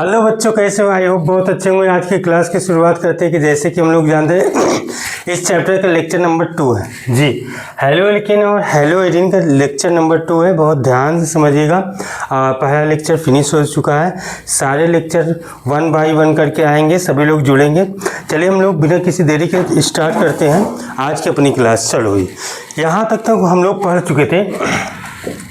Hello बच्चों, कैसे हो? आई होप बहुत अच्छे होंगे। आज की क्लास की शुरुआत करते हैं कि जैसे कि हम लोग जानते हैं इस चैप्टर का लेक्चर नंबर 2 है जी। हेलो एल्केन और हेलो एडिन का लेक्चर नंबर 2 है। बहुत ध्यान से समझिएगा। पहला लेक्चर फिनिश हो चुका है। सारे लेक्चर 1 बाय 1 करके आएंगे, सभी लोग जुड़ेंगे। चलिए हम लोग बिना किसी देरी के स्टार्ट करते हैं आज की अपनी क्लास। चलो यहाँ तक हम लोग पढ़ चुके थे,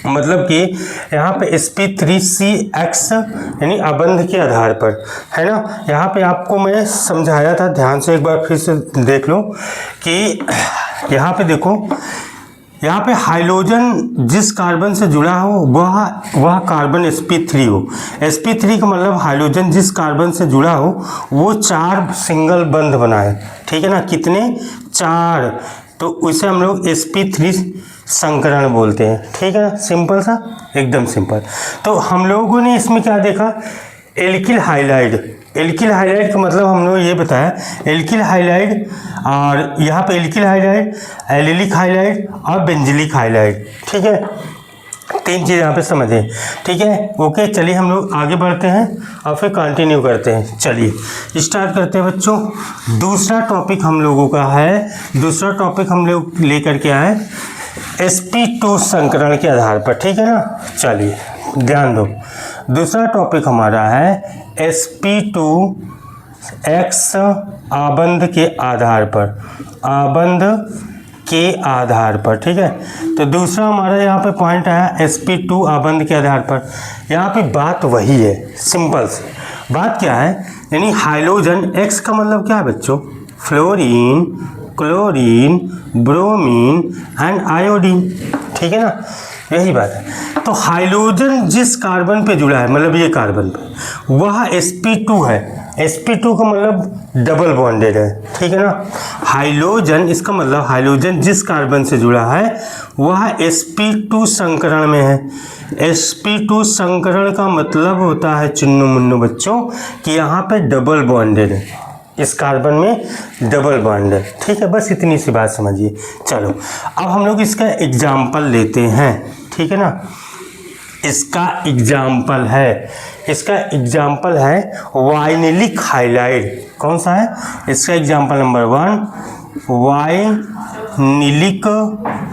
मतलब कि यहाँ पे sp3cx यानी अबंध के आधार पर है ना। यहाँ पे आपको मैं समझाया था, ध्यान से एक बार फिर से देख लो कि यहाँ पे देखो, यहाँ पे हाइड्रोजन जिस कार्बन से जुड़ा हो वह कार्बन sp3 हो। sp3 का मतलब हाइड्रोजन जिस कार्बन से जुड़ा हो वो 4 सिंगल बंध बनाए, ठीक है ना। कितने? 4। तो उसे हम लोग sp3 संकरण बोलते हैं, ठीक है ना। सिंपल सा, एकदम सिंपल। तो हम लोगों ने इसमें क्या देखा? Alkyl halide. एल्किल हाइलाइड का मतलब हम लोग ये बताया, एल्किल हाइलाइड, और यहाँ पे एल्किल हाइलाइड, एलिलिक हाइलाइड और बेंजिलिक हाइलाइड, ठीक है। 3 चीज़ यहाँ पे समझें, ठीक है। ओके, चलिए हम लोग आगे बढ़ते हैं और फिर कंटिन्यू करते हैं। चलिए स्टार्ट करते हैं बच्चों। दूसरा टॉपिक हम लोगों का है, दूसरा टॉपिक हम लोग लेकर के आए sp2 संकरण के आधार पर, ठीक है ना। चलिए ध्यान दो, दूसरा टॉपिक हमारा है sp2x आबंध के आधार पर, आबंध के आधार पर, ठीक है। तो दूसरा हमारा यहाँ पे पॉइंट आया sp2 आबंध के आधार पर। यहाँ पे बात वही है, सिंपल सी बात क्या है, यानी हाइड्रोजन, x का मतलब क्या है बच्चों? Fluorine, chlorine, bromine and iodine, ठीक है ना। यही बात है। तो हाइड्रोजन जिस कार्बन पे जुड़ा है, मतलब ये कार्बन पे, वह sp2 है। sp2 का मतलब डबल बॉन्डेड है, ठीक है ना। हाइड्रोजन, इसका मतलब हाइड्रोजन जिस कार्बन से जुड़ा है वह sp2 संकरण में है। sp2 संकरण का मतलब होता है चुन्नू मुन्नू बच्चों कि यहाँ पे डबल बॉन्डेड है, इस कार्बन में डबल बॉन्ड है, ठीक है। बस इतनी सी बात समझिए। चलो अब हम लोग इसका एग्जाम्पल लेते हैं, ठीक है ना। इसका एग्जाम्पल है वाइनिलिक हाइलाइड। कौन सा है इसका एग्जाम्पल? नंबर 1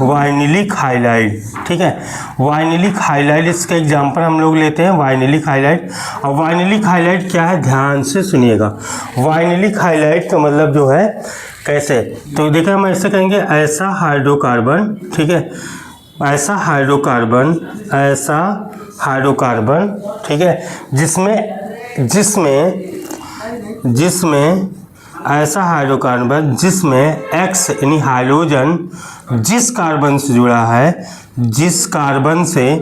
वाइनिलिक हाइलाइड, ठीक है। वाइनिलिक हाइलाइड इसका एग्जाम्पल हम लोग लेते हैं, वाइनिलिक हाइलाइड। और वाइनिलिक हाइलाइड क्या है, ध्यान से सुनिएगा। वाइनिलिक हाइलाइड का मतलब जो है कैसे, तो देखिए हम ऐसे कहेंगे, ऐसा हाइड्रोकार्बन, ठीक है, ऐसा हाइड्रोकार्बन, ठीक है, जिसमें ऐसा हाइड्रोकार्बन जिसमें X यानी हाइड्रोजन जिस कार्बन से जुड़ा है, जिस कार्बन से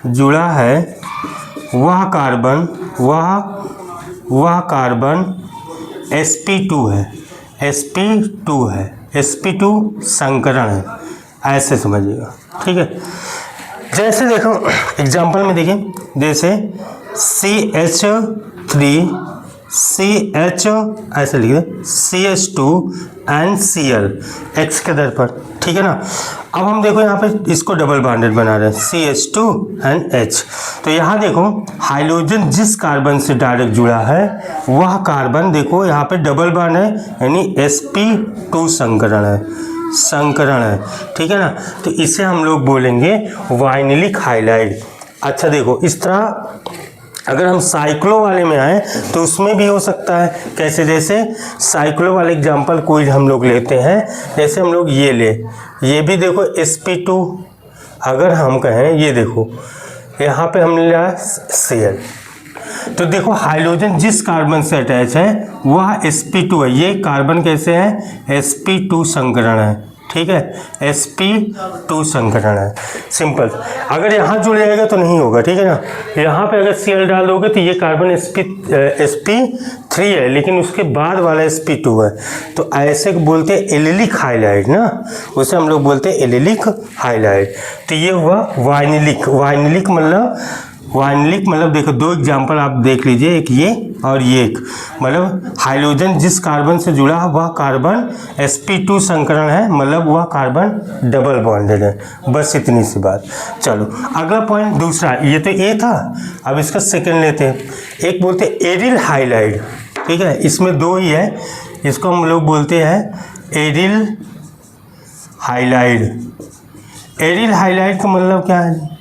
जुड़ा है वह कार्बन sp2 है, sp2 संकरण है, ऐसे समझिएगा, ठीक है। जैसे देखो एग्जाम्पल में देखिए, जैसे CH ऐसे लिख दे, CH2 एंड Cl X के दर पर, ठीक है ना। अब हम देखो यहाँ पे इसको डबल बॉन्डेड बना रहे हैं, CH2 एंड H। तो यहाँ देखो हाइड्रोजन जिस कार्बन से डायरेक्ट जुड़ा है वह कार्बन देखो यहाँ पे डबल बॉन्ड है, यानी sp2 संकरण है, ठीक है ना। तो इसे हम लोग बोलेंगे वाइनिलिक हाइलाइड। अच्छा देखो, इस तरह अगर हम साइक्लो वाले में आए तो उसमें भी हो सकता है। कैसे? जैसे साइक्लो वाले एग्जांपल कोई हम लोग लेते हैं, जैसे हम लोग ये भी देखो sp2। अगर हम कहें ये देखो यहाँ पे हमने लिया Cl, तो देखो हाइड्रोजन जिस कार्बन से अटैच है वह sp2 है। ये कार्बन कैसे है? sp2 संकरण है, ठीक है, sp2 संकरण है, सिंपल। अगर यहाँ जुड़ जाएगा तो नहीं होगा, ठीक है ना। यहाँ पे अगर Cl डाल दोगे तो ये कार्बन sp3 है, लेकिन उसके बाद वाला sp2 है। तो ऐसे बोलते हैं एलिलिक हाइलाइड ना, उसे हम लोग बोलते हैं एलिलिक हाइलाइड। तो ये हुआ वाइनिलिक मतलब देखो 2 एग्जाम्पल आप देख लीजिए, एक ये और ये एक, मतलब हाइड्रोजन जिस कार्बन से जुड़ा है वह कार्बन sp2 संकरण है, मतलब वह कार्बन डबल बॉन्डेड है। बस इतनी सी बात। चलो अगला पॉइंट दूसरा, ये तो ए था, अब इसका सेकंड लेते हैं। एक बोलते हैं एरिल हाइलाइड, ठीक है, इसमें दो ही है, इसको हम लोग बोलते हैं एरिल हाइलाइड। एरिल हाइलाइड का मतलब क्या है?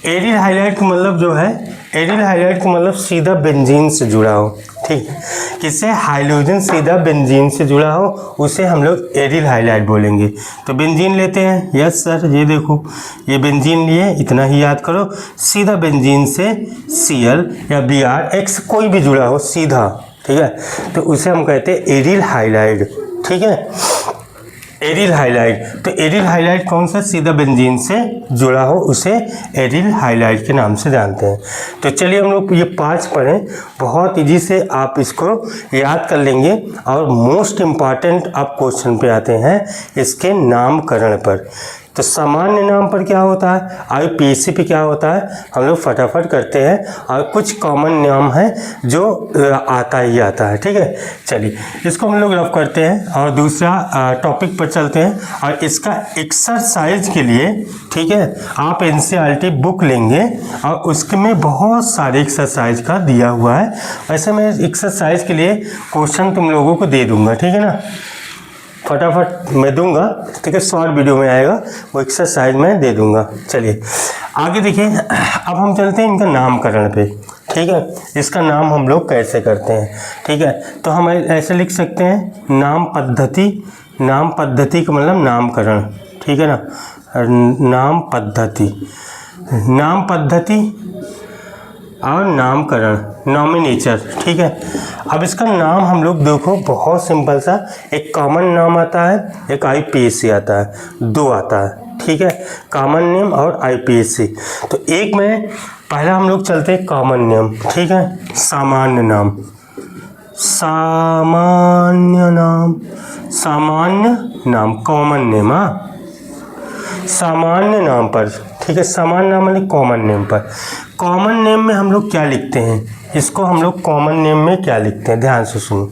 एरिल हाइलाइड का मतलब जो है, एरिल हाइलाइड का मतलब सीधा बेंजीन से जुड़ा हो, ठीक है, किससे? हाइड्रोजन सीधा बेंजीन से जुड़ा हो, उसे हम लोग एरिल हाइलाइड बोलेंगे। तो बेंजीन लेते हैं, यस सर, ये देखो ये बेंजीन लिए, इतना ही याद करो, सीधा बेंजीन से Cl या Br कोई भी जुड़ा हो सीधा, ठीक है, तो उसे हम कहते हैं एरिल हाइलाइड, ठीक है, एरिल हाइलाइड। तो एरिल हाइलाइड कौन सा? सीधा बेंजीन से जुड़ा हो, उसे एरिल हाइलाइड के नाम से जानते हैं। तो चलिए हम लोग ये 5 पढ़ें, बहुत इजी से आप इसको याद कर लेंगे। और मोस्ट इम्पॉर्टेंट आप क्वेश्चन पे आते हैं इसके नामकरण पर। तो सामान्य नाम पर क्या होता है, IUPAC पे क्या होता है, हम लोग फटाफट करते हैं। और कुछ कॉमन नाम है जो आता ही आता है, ठीक है। चलिए इसको हम लोग रफ करते हैं और दूसरा टॉपिक पर चलते हैं। और इसका एक्सरसाइज के लिए, ठीक है, आप NCERT बुक लेंगे और उसमें बहुत सारे एक्सरसाइज का दिया हुआ है। वैसे मैं एक्सरसाइज के लिए क्वेश्चन तुम लोगों को दे दूंगा, ठीक है ना, फटाफट मैं दूंगा, ठीक है, शॉर्ट वीडियो में आएगा, वो एक्सरसाइज मैं दे दूंगा। चलिए आगे देखिए, अब हम चलते हैं इनका नामकरण पे, ठीक है, इसका नाम हम लोग कैसे करते हैं, ठीक है। तो हम ऐसे लिख सकते हैं नाम पद्धति, नाम पद्धति का मतलब नामकरण, ठीक है ना, नाम पद्धति, नाम पद्धति और नामकरण, नॉमिनेचर, ठीक है। अब इसका नाम हम लोग देखो बहुत सिंपल सा, एक कॉमन नाम आता है, एक IUPAC आता है, दो आता है, ठीक है, कॉमन नेम और IUPAC। तो एक में पहला हम लोग चलते हैं कॉमन नेम, ठीक है, सामान्य नाम, सामान्य नाम, सामान्य नाम, कॉमन नेम, हाँ, सामान्य नाम पर, ठीक है, सामान्य नाम मतलब कॉमन नेम पर। कॉमन नेम में हम लोग क्या लिखते हैं, इसको हम लोग कॉमन नेम में क्या लिखते हैं, ध्यान से सुनो।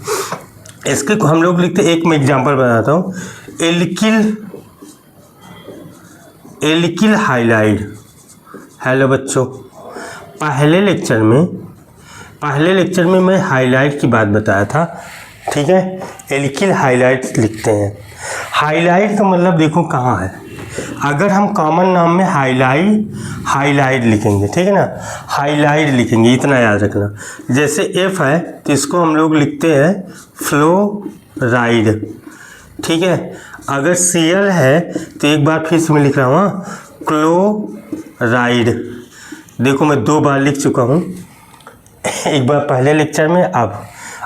इसके हम लोग लिखते हैं, एक मैं एग्जांपल बताता हूँ, एल्किल, एल्किल हाइलाइड। हेलो बच्चों, पहले लेक्चर में मैं हाइलाइट की बात बताया था, ठीक है, एल्किल हाइलाइट लिखते हैं। हाइलाइट का मतलब देखो कहाँ है, अगर हम कॉमन नाम में हाइलाइट लिखेंगे, ठीक है ना, हाइलाइट लिखेंगे, इतना याद रखना। जैसे F है तो इसको हम लोग लिखते हैं फ्लोराइड, ठीक है। अगर Cl है तो एक बार फिर से मैं लिख रहा हूँ क्लोराइड। देखो मैं 2 बार लिख चुका हूँ, एक बार पहले लेक्चर में, अब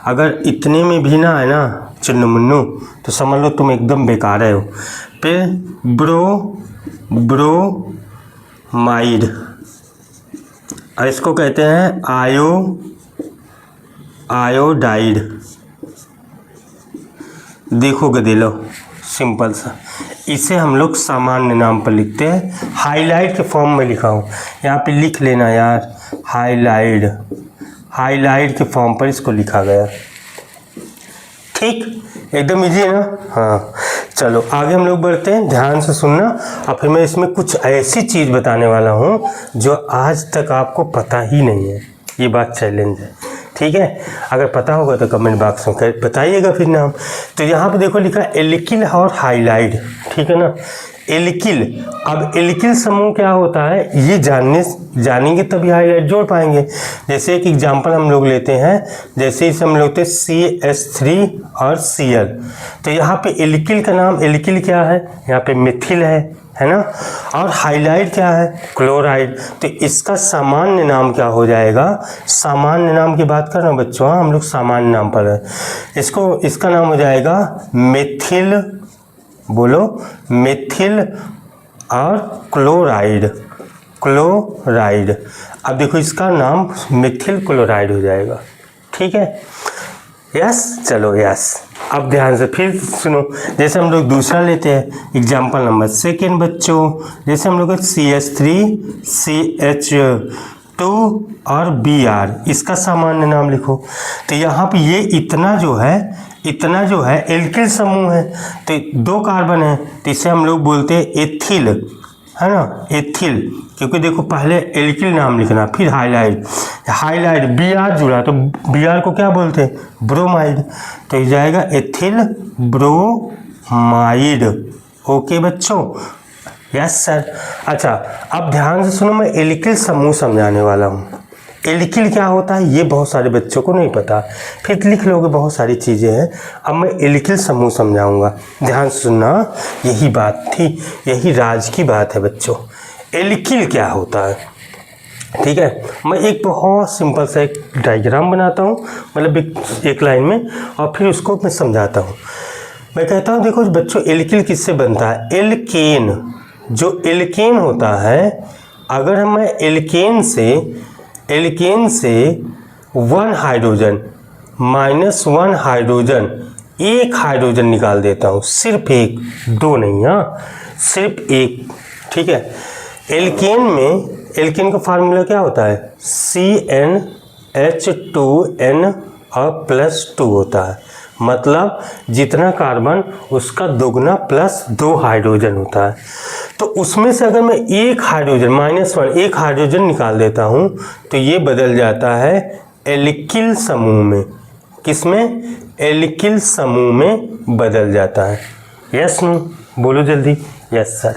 अगर इतने में भी ना है ना चुन्नू मुन्नू तो समझ लो तुम एकदम बेकार हो। फिर ब्रोमाइड, और इसको कहते हैं आयोडाइड। देखो गदेलो, सिंपल सा, इसे हम लोग सामान्य नाम पर लिखते हैं। हाइलाइट के फॉर्म में लिखा हूँ, यहाँ पे लिख लेना यार, हाइलाइट के फॉर्म पर इसको लिखा गया, ठीक, एकदम इजी है ना, हाँ। चलो आगे हम लोग बढ़ते हैं, ध्यान से सुनना। और फिर मैं इसमें कुछ ऐसी चीज़ बताने वाला हूँ जो आज तक आपको पता ही नहीं है, ये बात चैलेंज है, ठीक है। अगर पता होगा तो कमेंट बॉक्स में बताइएगा फिर नाम। तो यहाँ पे देखो लिखा है एल्किल और हाइलाइड, ठीक है ना, एल्किल। अब एल्किल समूह क्या होता है ये जानेंगे तभी हाइलाइट जोड़ पाएंगे। जैसे एक एग्जांपल हम लोग लेते हैं, जैसे इसे हम लेते हैं CH3 और Cl। तो यहाँ पे एल्किल का नाम, एल्किल क्या है, यहाँ पे मिथिल है ना, और हाइलाइट क्या है, क्लोराइड। तो इसका सामान्य नाम क्या हो जाएगा, सामान्य नाम की बात कर रहा हूँ बच्चों, हम लोग सामान्य नाम पर है, इसका नाम हो जाएगा मिथिल, बोलो मिथिल और क्लोराइड, अब देखो इसका नाम मिथिल क्लोराइड हो जाएगा, ठीक है, यस। चलो यस, अब ध्यान से फिर सुनो। जैसे हम लोग दूसरा लेते हैं, एग्जाम्पल नंबर 2 बच्चों, जैसे हम लोग CH3 CH टू और Br, इसका सामान्य नाम लिखो। तो यहाँ पे ये इतना जो है एल्किल समूह है, तो 2 कार्बन है, तो इसे हम लोग बोलते हैं एथिल, है ना, एथिल। क्योंकि देखो पहले एल्किल नाम लिखना, फिर हाइलाइड Br जुड़ा, तो Br को क्या बोलते हैं, ब्रोमाइड, तो ये जाएगा एथिल ब्रोमाइड। ओके बच्चों, यस सर। अच्छा, अब ध्यान से सुनो, मैं एल्किल समूह समझाने वाला हूँ। एल्किल क्या होता है ये बहुत सारे बच्चों को नहीं पता, फिर लिख लोगे, बहुत सारी चीज़ें हैं। अब मैं एल्किल समूह समझाऊंगा, ध्यान से सुनना, यही बात थी, यही राज की बात है बच्चों। एल्किल क्या होता है, ठीक है। मैं एक बहुत सिंपल सा एक डायग्राम बनाता हूँ, मतलब एक लाइन में, और फिर उसको मैं समझाता हूँ। मैं कहता हूँ देखो बच्चों, एल्किल किससे बनता है, एल्केन, जो एल्केन होता है, अगर हम एल्केन से 1 हाइड्रोजन -1 हाइड्रोजन, एक हाइड्रोजन निकाल देता हूँ, सिर्फ एक, 2 नहीं, हाँ सिर्फ एक, ठीक है। एल्केन का फार्मूला क्या होता है, CnH2n और +2 होता है, मतलब जितना कार्बन उसका दोगुना +2 हाइड्रोजन होता है। तो उसमें से अगर मैं एक हाइड्रोजन -1 एक हाइड्रोजन निकाल देता हूँ, तो ये बदल जाता है एल्किल समूह में। किसमें, एल्किल समूह में बदल जाता है। यस नो, बोलो जल्दी, यस सर।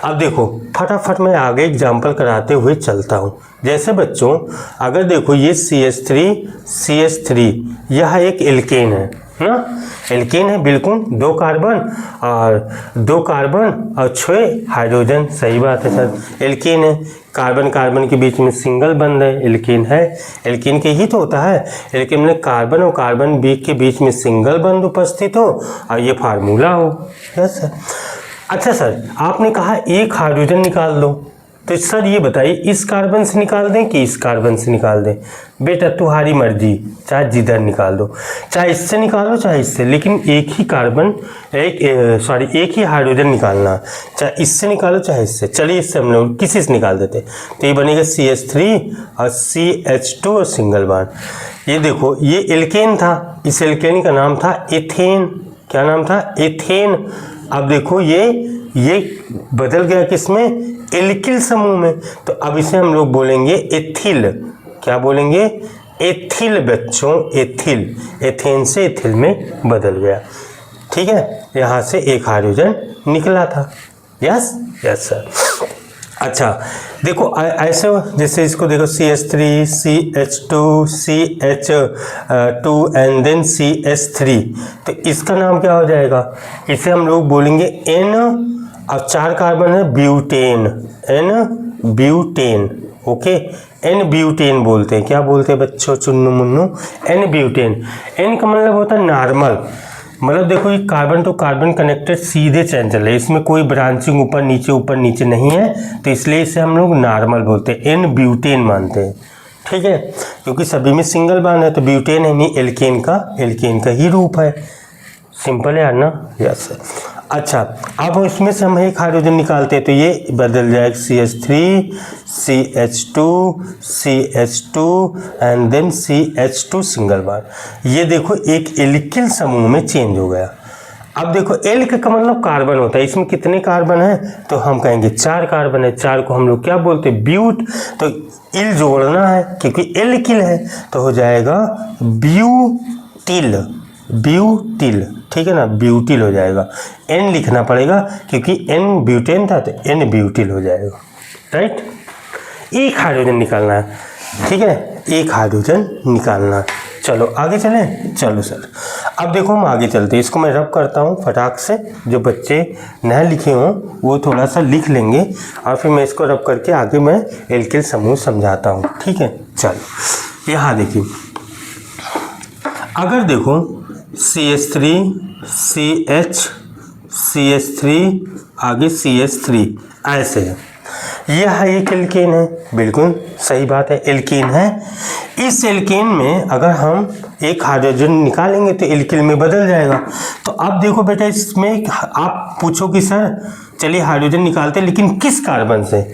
अब देखो फटाफट मैं आगे एग्जाम्पल कराते हुए चलता हूँ। जैसे बच्चों, अगर देखो ये CH3 यह एक एल्केन है ना, एल्केन है बिल्कुल, 2 कार्बन और 6 हाइड्रोजन, सही बात है सर, एल्केन है। कार्बन के बीच में सिंगल बंद है, एल्केन है, एल्केन के ही तो होता है, एल्केन में कार्बन और कार्बन के बीच में सिंगल बंद उपस्थित हो और ये फार्मूला हो। Yes sir. अच्छा सर, आपने कहा एक हाइड्रोजन निकाल दो, तो सर ये बताइए इस कार्बन से निकाल दें कि इस कार्बन से निकाल दें। बेटा तुम्हारी मर्जी, चाहे जिधर निकाल दो, चाहे इससे निकालो चाहे इससे, लेकिन एक ही हाइड्रोजन निकालना, चाहे इससे निकालो चाहे इससे। चलिए इससे हम लोग किसी से निकाल देते, तो ये बनेगा CH3 और CH2 और सिंगल बॉन्ड। ये देखो ये एल्केन था, इस एल्केन का नाम था एथेन। क्या नाम था, एथेन। अब देखो ये बदल गया किसमें, एल्किल समूह में, तो अब इसे हम लोग बोलेंगे एथिल। क्या बोलेंगे, एथिल बच्चों, एथिल, एथेन से एथिल में बदल गया, ठीक है। यहाँ से एक हाइड्रोजन निकला था। Yes sir. अच्छा देखो ऐसे, जैसे इसको देखो CH3 CH2 CH2 and then CH3, तो इसका नाम क्या हो जाएगा, इसे हम लोग बोलेंगे N, और 4 कार्बन है butane, N butane. Okay, N butane बोलते हैं। क्या बोलते हैं बच्चों, Chunnu Munnu, N butane. N का मतलब होता है नॉर्मल, मतलब देखो ये कार्बन टू कार्बन कनेक्टेड सीधे चैन चल रहे, इसमें कोई ब्रांचिंग ऊपर नीचे नहीं है, तो इसलिए इसे हम लोग नॉर्मल बोलते हैं, N ब्यूटेन मानते हैं, ठीक है। क्योंकि सभी में सिंगल बॉन्ड है, तो ब्यूटेन है नहीं, एल्केन का ही रूप है। सिंपल है यार ना, यस। अच्छा, अब इसमें से हम एक हाइड्रोजन निकालते हैं, तो ये बदल जाएगा CH3 CH2 and then CH2 single bond. ये देखो एक एल्किल समूह में चेंज हो गया। अब देखो एल्क का मतलब कार्बन होता है, इसमें कितने कार्बन है, तो हम कहेंगे 4 कार्बन है, 4 को हम लोग क्या बोलते हैं, ब्यूट, तो इल जोड़ना है क्योंकि एल्किल है, तो हो जाएगा ब्यूटिल, ठीक है ना, ब्यूटिल हो जाएगा। N लिखना पड़ेगा क्योंकि N ब्यूटेन था, तो N ब्यूटिल हो जाएगा, राइट। एक हाइड्रोजन निकालना है, ठीक है, एक हाइड्रोजन निकालना है। चलो आगे चलें, चलो सर। अब देखो हम आगे चलते हैं, इसको मैं रब करता हूँ फटाक से, जो बच्चे न लिखे हों वो थोड़ा सा लिख लेंगे, और फिर मैं इसको रब करके आगे मैं एल्किल समूह समझाता हूँ, ठीक है। चलो यहाँ देखिए, अगर देखो CH3 CH3 आगे CH3 ऐसे है, यह एक एल्केन है, बिल्कुल सही बात है, एल्केन है। इस एल्केन में अगर हम एक हाइड्रोजन निकालेंगे तो एल्किल में बदल जाएगा। तो अब देखो बेटा, इसमें आप पूछो कि सर चलिए हाइड्रोजन निकालते हैं, लेकिन किस कार्बन से,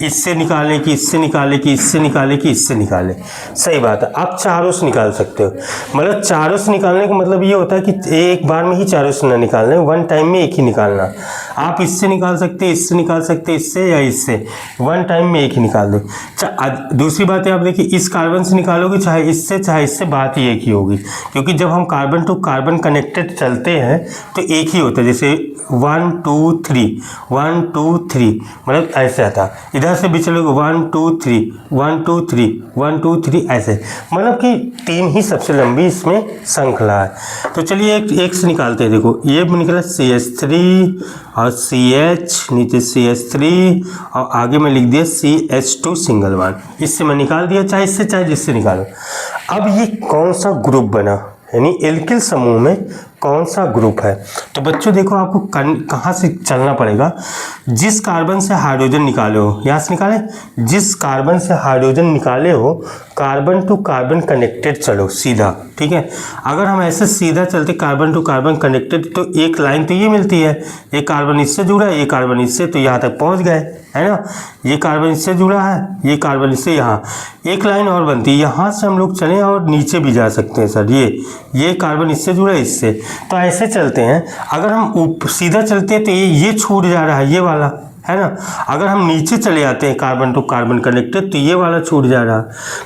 इससे निकालें कि इससे निकालें कि इससे निकालें कि इससे निकालें। सही बात है, आप चारों से निकाल सकते हो। मतलब चारों से निकालने का मतलब ये होता है कि एक बार में ही चारों से ना निकालना, वन टाइम में एक ही निकालना। आप इससे निकाल सकते, इससे निकाल सकते, इससे या इससे, वन टाइम में एक ही निकाल दो। दूसरी बात है, आप देखिए इस कार्बन से निकालोगे चाहे इससे बात ही एक ही होगी, क्योंकि जब हम कार्बन टू कार्बन कनेक्टेड चलते हैं तो एक ही होता है। जैसे 1 2 3 1 2 3 मतलब ऐसे आता, इधर से भी चलोगे 1 2 3 1 2 3 1 2 3 ऐसे, मतलब कि 3 ही सबसे लंबी इसमें श्रृंखला है। तो चलिए एक से निकालते हैं। देखो ये निकला CH3 और CH, नीचे CH3 और आगे में लिख दिया CH2 सिंगल बॉन्ड। इससे मैं निकाल दिया, चाहे इससे चाहे जिससे निकालो। अब ये कौन सा ग्रुप बना, यानी एल्किल समूह में कौन सा ग्रुप है। तो बच्चों देखो आपको कहाँ से चलना पड़ेगा। जिस कार्बन से हाइड्रोजन निकाले हो, यहाँ से निकाले, जिस कार्बन से हाइड्रोजन निकाले हो कार्बन टू कार्बन कनेक्टेड चलो सीधा, ठीक है। अगर हम ऐसे सीधा चलते कार्बन टू कार्बन कनेक्टेड तो एक लाइन तो ये मिलती है, ये कार्बन इससे जुड़ा है, ये कार्बन इससे, तो यहाँ तक पहुँच गए, है ना। ये कार्बन इससे जुड़ा है, ये कार्बन इससे, यहाँ एक लाइन और बनती है, यहाँ से हम लोग चलें और नीचे भी जा सकते हैं सर। ये कार्बन इससे जुड़ा है, इससे, तो ऐसे चलते हैं। अगर हम सीधा चलते हैं तो ये छूट जा रहा है, ये वाला, है ना। अगर हम नीचे चले आते हैं कार्बन टू कार्बन कनेक्टेड तो ये वाला छूट जा रहा।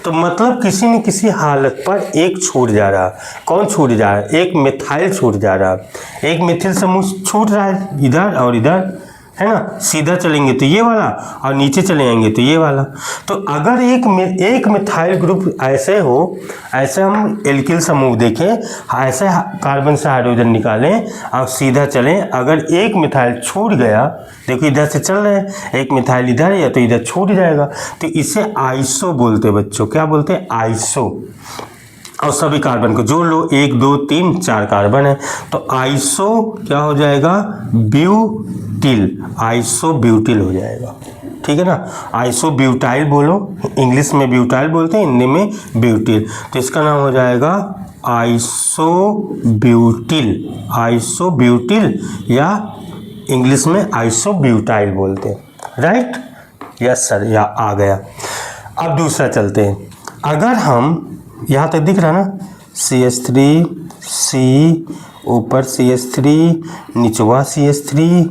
तो मतलब किसी न किसी हालत पर एक छूट जा रहा। कौन छूट जा रहा है, एक मिथाइल छूट जा रहा, एक मिथिल समूह छूट रहा है इधर और इधर, है ना। सीधा चलेंगे तो ये वाला और नीचे चले जाएंगे तो ये वाला। तो अगर एक मिथाइल ग्रुप ऐसे हो, ऐसे हम एल्किल समूह देखें, ऐसे कार्बन से हाइड्रोजन निकालें और सीधा चलें, अगर एक मिथाइल छूट गया, देखो इधर से चल रहे हैं, एक मिथाइल इधर या तो इधर छूट जाएगा, तो इसे आइसो बोलते हैं बच्चों। क्या बोलते हैं, आइसो। और सभी कार्बन को जोड़ लो, 1 2 3 4 कार्बन है, तो आइसो क्या हो जाएगा, ब्यूटिल, आइसो ब्यूटिल हो जाएगा, ठीक है ना। आइसो ब्यूटाइल बोलो, इंग्लिश में ब्यूटाइल बोलते हैं, हिंदी में ब्यूटिल, तो इसका नाम हो जाएगा आइसो ब्यूटिल, आइसो ब्यूटिल या इंग्लिश में आइसो ब्यूटाइल बोलते हैं, राइट। यस सर, या आ गया। अब दूसरा चलते हैं। अगर हम यहाँ तक दिख रहा ना, CH3 C, ऊपर CH3, निचवा CH3,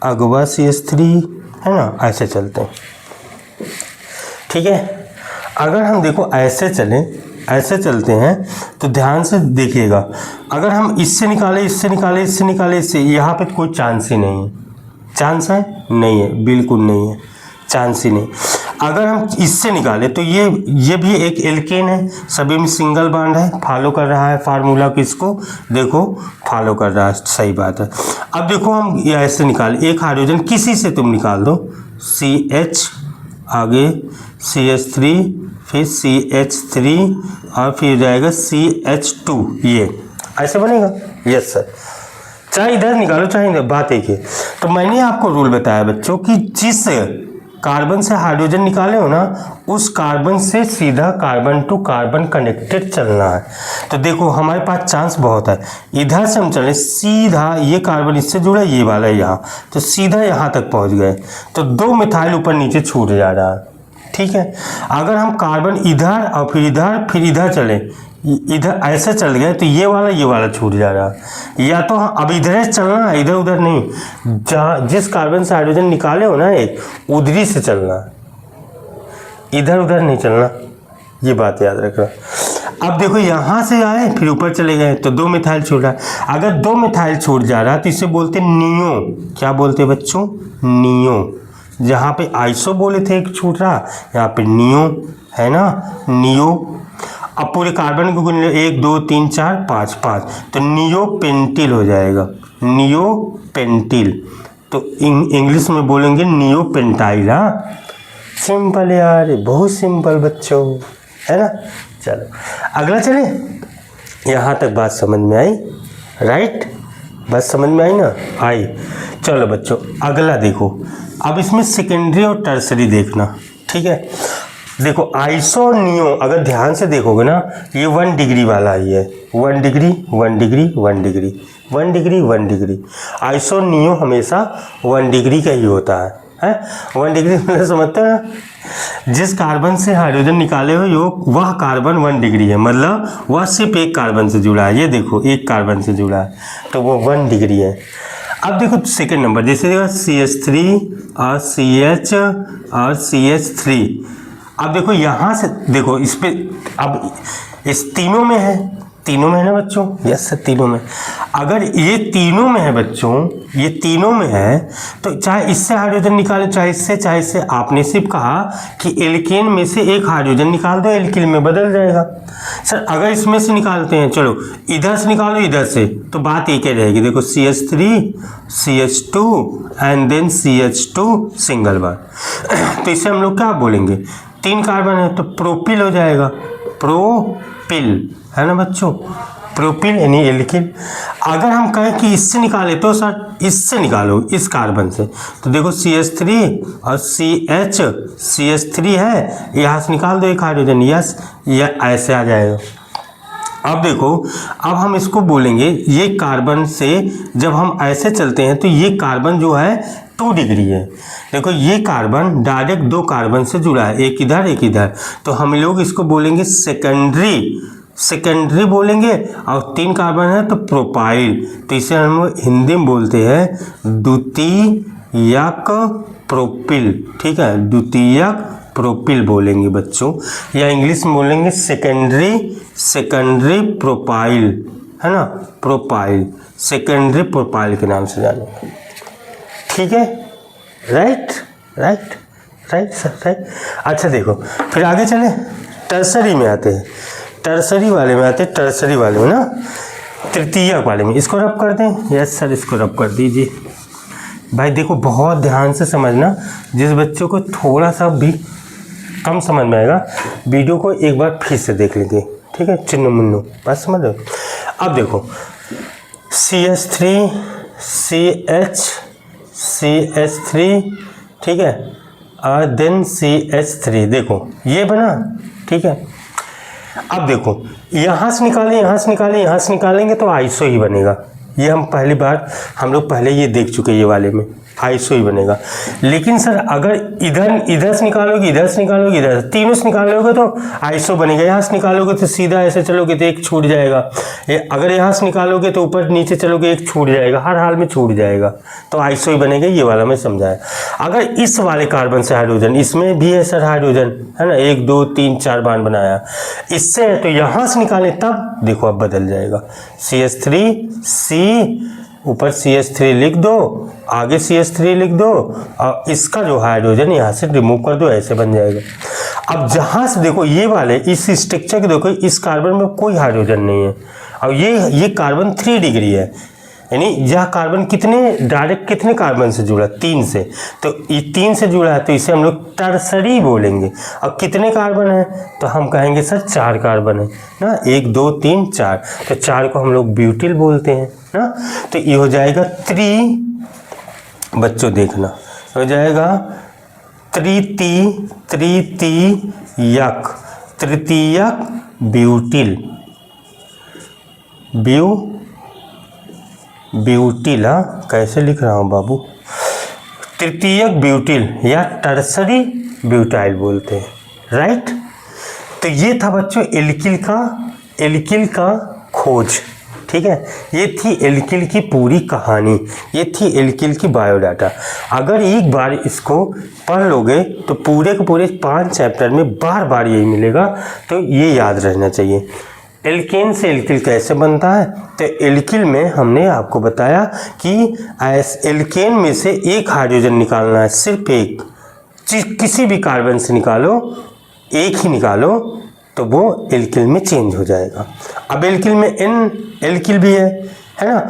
अगवा CH3, है ना, ऐसे चलते हैं, ठीक है। अगर हम देखो ऐसे चलें, ऐसे चलते हैं तो ध्यान से देखिएगा, अगर हम इससे निकाले, इससे निकाले, इससे निकाले, इससे, यहाँ पे कोई चांस ही नहीं है। चांस है? नहीं है, बिल्कुल नहीं है, चांस ही नहीं। अगर हम इससे निकालें तो ये भी एक एल्केन है, सभी में सिंगल बॉन्ड है, फॉलो कर रहा है फार्मूला किसको, देखो फॉलो कर रहा है, सही बात है। अब देखो हम ऐसे निकालें, एक हाइड्रोजन किसी से तुम निकाल दो, CH, आगे CH3, फिर CH3 और फिर जाएगा CH2, ये ऐसे बनेगा। यस सर, चाहे इधर निकालो चाहे इधर, बात एक है। तो मैंने आपको रूल बताया बच्चों कि जिस कार्बन से हाइड्रोजन निकाले हो ना, उस कार्बन से सीधा कार्बन टू कार्बन कनेक्टेड चलना है। तो देखो हमारे पास चांस बहुत है, इधर से हम चले सीधा, ये कार्बन इससे जुड़ा, ये वाला यहाँ, तो सीधा यहाँ तक पहुँच गए, तो 2 मिथाइल ऊपर नीचे छूट जा रहा है, ठीक है। अगर हम कार्बन इधर और फिर इधर चले, इधर ऐसे चल गए तो ये वाला छूट जा रहा है। या तो अब इधर से चलना है, इधर उधर नहीं, जहाँ जिस कार्बन से हाइड्रोजन निकाले हो ना एक, उधरी से चलना, इधर उधर नहीं चलना, ये बात याद रखना। अब देखो यहाँ से आए फिर ऊपर चले गए तो 2 मिथाइल छूट रहा है। अगर 2 मिथाइल छूट जा रहा है तो इसे बोलते नियो। क्या बोलते हैं बच्चों, नियो। जहाँ पे आइसो बोले थे एक छूट रहा, यहाँ पे नियो है ना, नियो। अब पूरे कार्बन को गिन लो, 1 2 3 4 5 5, तो नियो पेंटिल हो जाएगा, नियो पेंटिल। तो इंग्लिश में बोलेंगे नियो पेंटाइल। हाँ सिंपल यार, बहुत सिंपल बच्चों, है ना। चलो अगला चले, यहाँ तक बात समझ में आई, राइट, बात समझ में आई ना, आई। चलो बच्चों अगला देखो, अब इसमें सेकेंडरी और टर्सरी देखना, ठीक है। देखो आइसो और नियो अगर ध्यान से देखोगे ना, ये 1 डिग्री वाला ही है, 1 degree 1 degree 1 degree 1 degree 1 degree. Iso neo हमेशा 1 डिग्री का ही होता है, है। 1 डिग्री मतलब समझते हो ना, जिस कार्बन से हाइड्रोजन निकाले हो वह कार्बन 1 डिग्री है, मतलब वह सिर्फ एक कार्बन से जुड़ा है। ये देखो एक कार्बन से जुड़ा है तो वो 1 डिग्री है। अब देखो सेकेंड नंबर, जैसे देखो CH3 और CH और CH3। अब देखो यहाँ से देखो इस पे, अब इस तीनों में है ना बच्चों, यस तीनों में। अगर ये तीनों में है बच्चों, ये तीनों में है तो चाहे इससे हाइड्रोजन निकाले चाहे इससे, आपने सिर्फ कहा कि एल्केन में से एक हाइड्रोजन निकाल दो, एल्किल में बदल जाएगा। सर अगर इसमें से निकालते हैं, चलो इधर से निकालो इधर से, तो बात एक ही रहेगी। देखो CH3 CH2 and then CH2 single बार। तो इसे हम लोग क्या बोलेंगे, 3 कार्बन है तो प्रोपिल हो जाएगा, प्रोपिल है ना बच्चों, प्रोपिल यानी एल्किल। अगर हम कहें कि इससे निकाले तो सर इससे निकालो, इस कार्बन से, तो देखो CH3 और CH3 है, यहाँ से निकाल दो एक हाइड्रोजन, यस ये ऐसे आ जाएगा। अब देखो, अब हम इसको बोलेंगे ये कार्बन से जब हम ऐसे चलते हैं तो ये कार्बन जो है 2 डिग्री है। देखो ये कार्बन डायरेक्ट 2 कार्बन से जुड़ा है, एक इधर एक इधर, तो हम लोग इसको बोलेंगे सेकेंडरी बोलेंगे। और 3 कार्बन है तो प्रोपाइल, तो इसे हम हिंदी में बोलते हैं द्वितीयक प्रोपिल। ठीक है, द्वितीयक प्रोपिल बोलेंगे बच्चों, या इंग्लिश में बोलेंगे सेकेंडरी प्रोपाइल, है ना, प्रोपाइल, सेकेंडरी प्रोपाइल के नाम से जानो। ठीक है, राइट सर, राइट। अच्छा देखो फिर आगे चले, टर्सरी में आते हैं, टर्सरी वाले में ना, तृतीयक वाले में। इसको रब कर दें, यस सर इसको रब कर दीजिए। भाई देखो बहुत ध्यान से समझना, जिस बच्चों को थोड़ा सा भी कम समझ में आएगा वीडियो को एक बार फिर से देख लेंगे, ठीक है, चिन्नु मुन्नू बात समझ लो। अब देखो CH3 CH3 ठीक है, और देन CH3, देखो ये बना, ठीक है। अब देखो यहाँ से निकालेंगे तो आइसो ही बनेगा। ये हम पहली बार हम लोग पहले ये देख चुके ये वाले में, आइसो ही बनेगा। लेकिन सर अगर इधर से निकालोगे इधर से तीनों से निकालोगे तो आइसो बनेगा। यहाँ से निकालोगे तो सीधा ऐसे चलोगे तो एक छूट जाएगा, अगर यहाँ से निकालोगे तो ऊपर नीचे चलोगे एक छूट जाएगा, हर हाल में छूट जाएगा, तो आइसो ही बनेगा। ये वाला मैं समझाया। अगर इस वाले कार्बन से हाइड्रोजन, इसमें भी है सर हाइड्रोजन, है ना, 1 2 3 4 बार बनाया, इससे है तो यहाँ से निकाले तब देखो अब बदल जाएगा। CH3 C ऊपर CH3 लिख दो, आगे CH3 लिख दो, और इसका जो हाइड्रोजन यहाँ से रिमूव कर दो, ऐसे बन जाएगा। अब जहाँ से देखो ये वाले इस स्ट्रक्चर के देखो, इस कार्बन में कोई हाइड्रोजन नहीं है, और ये कार्बन 3 डिग्री है, यानी यह कार्बन डायरेक्ट कितने कार्बन से जुड़ा, 3 से, तो ये 3 से जुड़ा है तो इसे हम लोग टर्सरी बोलेंगे। और कितने कार्बन है तो हम कहेंगे सर 4 कार्बन है ना, 1 2 3 4, तो 4 को हम लोग ब्यूटिल बोलते हैं ना। तो ये हो जाएगा बच्चों देखना, हो जाएगा तृतीयक ब्यूटिल, ब्यूटिल, हाँ कैसे लिख रहा हूँ बाबू, तृतीयक ब्यूटिल या टर्सरी ब्यूटाइल बोलते हैं, राइट। तो ये था बच्चों एल्किल का खोज, ठीक है। ये थी एल्किल की पूरी कहानी, ये थी एल्किल की बायोडाटा। अगर एक बार इसको पढ़ लोगे तो पूरे के पूरे 5 चैप्टर में बार बार यही मिलेगा, तो ये याद रहना चाहिए। एल्केन से एल्किल कैसे बनता है, तो एल्किल में हमने आपको बताया कि एल्केन में से एक हाइड्रोजन निकालना है, सिर्फ एक, किसी भी कार्बन से निकालो, एक ही निकालो तो वो एल्किल में चेंज हो जाएगा। अब एल्किल में n एल्किल भी है ना,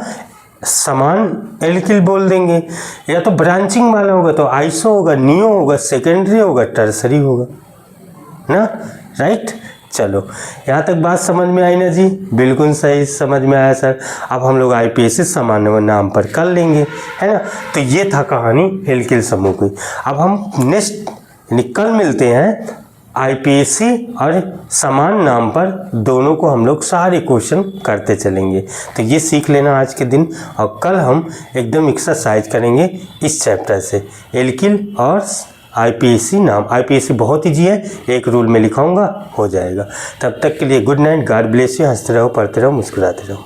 समान एल्किल बोल देंगे, या तो ब्रांचिंग वाला होगा तो आइसो होगा, नियो होगा, सेकेंडरी होगा, टर्सरी होगा ना, राइट। चलो यहाँ तक बात समझ में आई ना जी, बिल्कुल सही समझ में आया सर। अब हम लोग IPSC सामान्य नाम पर कर लेंगे, है ना। तो ये था कहानी एल्किल समूह की। अब हम नेक्स्ट यानी कल मिलते हैं आईपीएसी और समान नाम पर दोनों को हम लोग सारे क्वेश्चन करते चलेंगे। तो ये सीख लेना आज के दिन, और कल हम एकदम एक्सरसाइज करेंगे इस चैप्टर से, एल्किल और आईपीएसी नाम। आईपीएसी बहुत ईजी है, एक रूल में लिखाऊंगा, हो जाएगा। तब तक के लिए good night, God bless you. हंसते रहो, पढ़ते रहो, मुस्कुराते रहो।